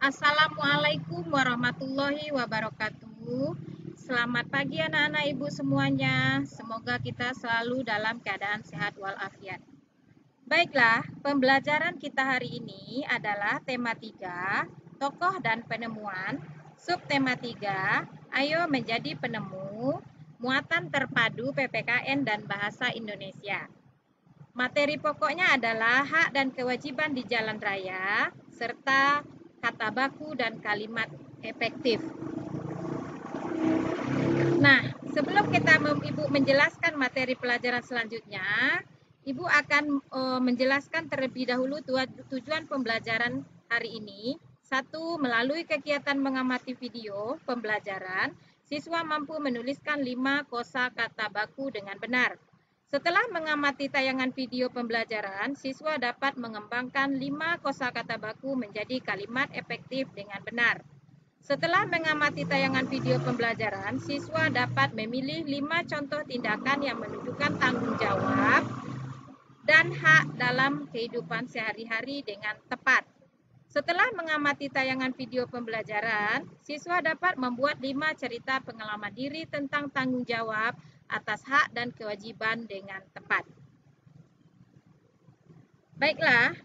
Assalamualaikum warahmatullahi wabarakatuh. Selamat pagi anak-anak ibu semuanya. Semoga kita selalu dalam keadaan sehat walafiat. Baiklah, pembelajaran kita hari ini adalah tema 3, tokoh dan penemuan. Subtema 3, ayo menjadi penemu, muatan terpadu PPKN dan bahasa Indonesia. Materi pokoknya adalah hak dan kewajiban di jalan raya, serta kata baku dan kalimat efektif. Nah, sebelum Ibu menjelaskan materi pelajaran selanjutnya, Ibu akan menjelaskan terlebih dahulu tujuan pembelajaran hari ini. 1. Melalui kegiatan mengamati video pembelajaran, siswa mampu menuliskan 5 kosakata baku dengan benar. Setelah mengamati tayangan video pembelajaran, siswa dapat mengembangkan 5 kosakata baku menjadi kalimat efektif dengan benar. Setelah mengamati tayangan video pembelajaran, siswa dapat memilih 5 contoh tindakan yang menunjukkan tanggung jawab dan hak dalam kehidupan sehari-hari dengan tepat. Setelah mengamati tayangan video pembelajaran, siswa dapat membuat 5 cerita pengalaman diri tentang tanggung jawab atas hak dan kewajiban dengan tepat. Baiklah,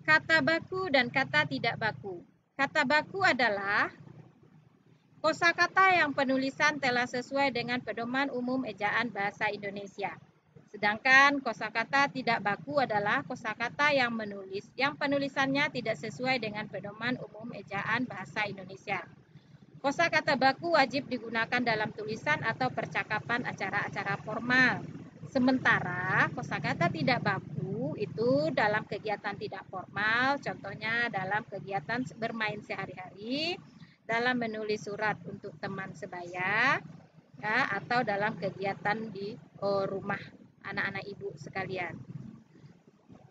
kata baku dan kata tidak baku. Kata baku adalah kosakata yang penulisan telah sesuai dengan pedoman umum ejaan bahasa Indonesia. Sedangkan kosakata tidak baku adalah kosakata yang penulisannya tidak sesuai dengan pedoman umum ejaan bahasa Indonesia. Kosakata baku wajib digunakan dalam tulisan atau percakapan acara-acara formal. Sementara kosakata tidak baku itu dalam kegiatan tidak formal, contohnya dalam kegiatan bermain sehari-hari, dalam menulis surat untuk teman sebaya, ya, atau dalam kegiatan di rumah anak-anak ibu sekalian.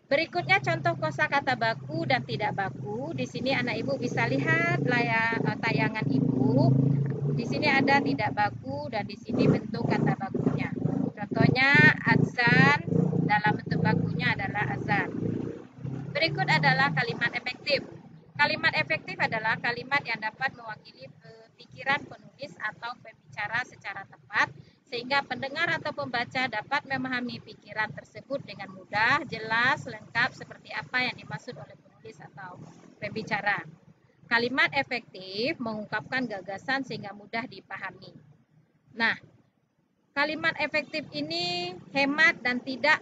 Berikutnya contoh kosakata baku dan tidak baku. Di sini anak ibu bisa lihat tayangan ibu. Di sini ada tidak baku dan di sini bentuk kata bakunya. Contohnya azan, dalam bentuk bakunya adalah azan. Berikut adalah kalimat efektif. Kalimat efektif adalah kalimat yang dapat mewakili pikiran penulis atau pembicara secara tepat, sehingga pendengar atau pembaca dapat memahami pikiran tersebut dengan mudah, jelas, lengkap seperti apa yang dimaksud oleh penulis atau pembicara. Kalimat efektif mengungkapkan gagasan sehingga mudah dipahami. Nah, kalimat efektif ini hemat dan tidak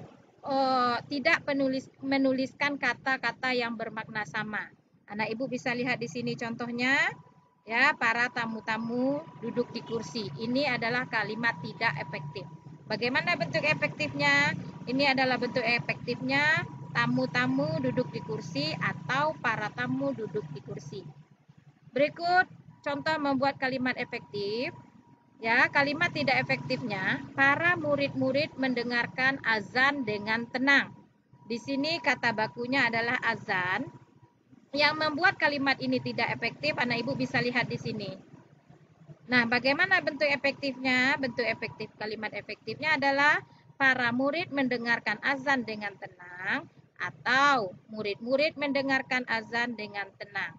menuliskan kata-kata yang bermakna sama. Anak ibu bisa lihat di sini contohnya, ya, para tamu-tamu duduk di kursi. Ini adalah kalimat tidak efektif. Bagaimana bentuk efektifnya? Ini adalah bentuk efektifnya, tamu-tamu duduk di kursi atau para tamu duduk di kursi. Berikut contoh membuat kalimat efektif. Ya, kalimat tidak efektifnya, para murid-murid mendengarkan azan dengan tenang. Di sini kata bakunya adalah azan. Yang membuat kalimat ini tidak efektif, anak ibu bisa lihat di sini. Nah, bagaimana bentuk efektifnya? Bentuk efektif kalimat efektifnya adalah para murid mendengarkan azan dengan tenang atau murid-murid mendengarkan azan dengan tenang.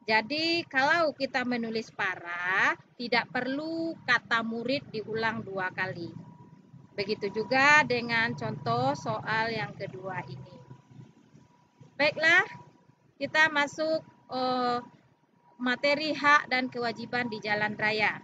Jadi kalau kita menulis para, tidak perlu kata murid diulang 2 kali. Begitu juga dengan contoh soal yang kedua ini. Baiklah, kita masuk materi hak dan kewajiban di jalan raya.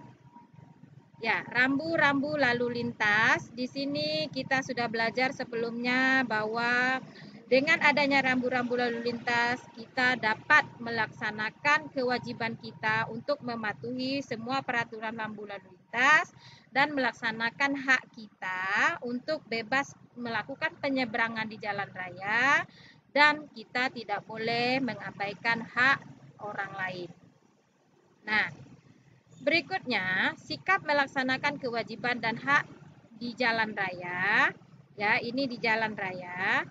Ya, rambu-rambu lalu lintas. Di sini kita sudah belajar sebelumnya bahwa dengan adanya rambu-rambu lalu lintas, kita dapat melaksanakan kewajiban kita untuk mematuhi semua peraturan rambu lalu lintas dan melaksanakan hak kita untuk bebas melakukan penyeberangan di jalan raya, dan kita tidak boleh mengabaikan hak orang lain. Nah, berikutnya, sikap melaksanakan kewajiban dan hak di jalan raya. Ya, ini di jalan raya.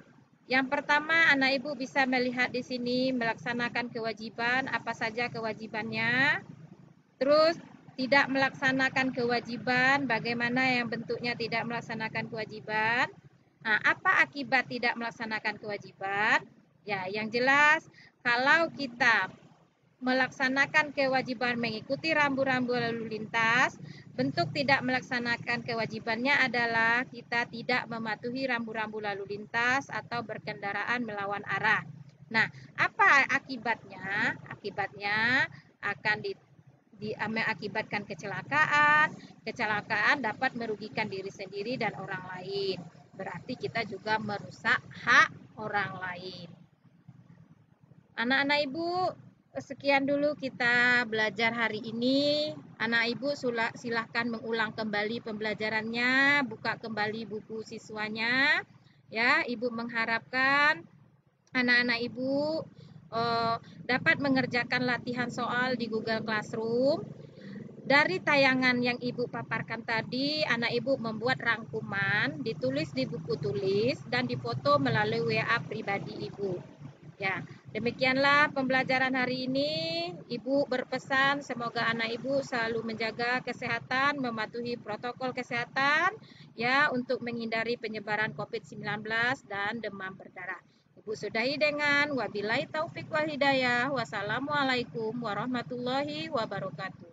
Yang pertama, anak ibu bisa melihat di sini melaksanakan kewajiban, apa saja kewajibannya. Terus tidak melaksanakan kewajiban, bagaimana yang bentuknya tidak melaksanakan kewajiban. Nah, apa akibat tidak melaksanakan kewajiban? Ya, yang jelas kalau kita melaksanakan kewajiban mengikuti rambu-rambu lalu lintas. Bentuk tidak melaksanakan kewajibannya adalah kita tidak mematuhi rambu-rambu lalu lintas atau berkendaraan melawan arah. Nah, apa akibatnya? Akibatnya akan mengakibatkan kecelakaan. Kecelakaan dapat merugikan diri sendiri dan orang lain. Berarti kita juga merusak hak orang lain. Anak-anak Ibu, sekian dulu kita belajar hari ini. Anak Ibu silahkan mengulang kembali pembelajarannya, buka kembali buku siswanya. Ya, Ibu mengharapkan anak-anak Ibu dapat mengerjakan latihan soal di Google Classroom. Dari tayangan yang Ibu paparkan tadi, anak Ibu membuat rangkuman, ditulis di buku tulis, dan difoto melalui WA pribadi Ibu. Ya, demikianlah pembelajaran hari ini. Ibu berpesan semoga anak Ibu selalu menjaga kesehatan, mematuhi protokol kesehatan ya untuk menghindari penyebaran COVID-19 dan demam berdarah. Ibu sudahi dengan wabillahi taufik wal hidayah. Wassalamualaikum warahmatullahi wabarakatuh.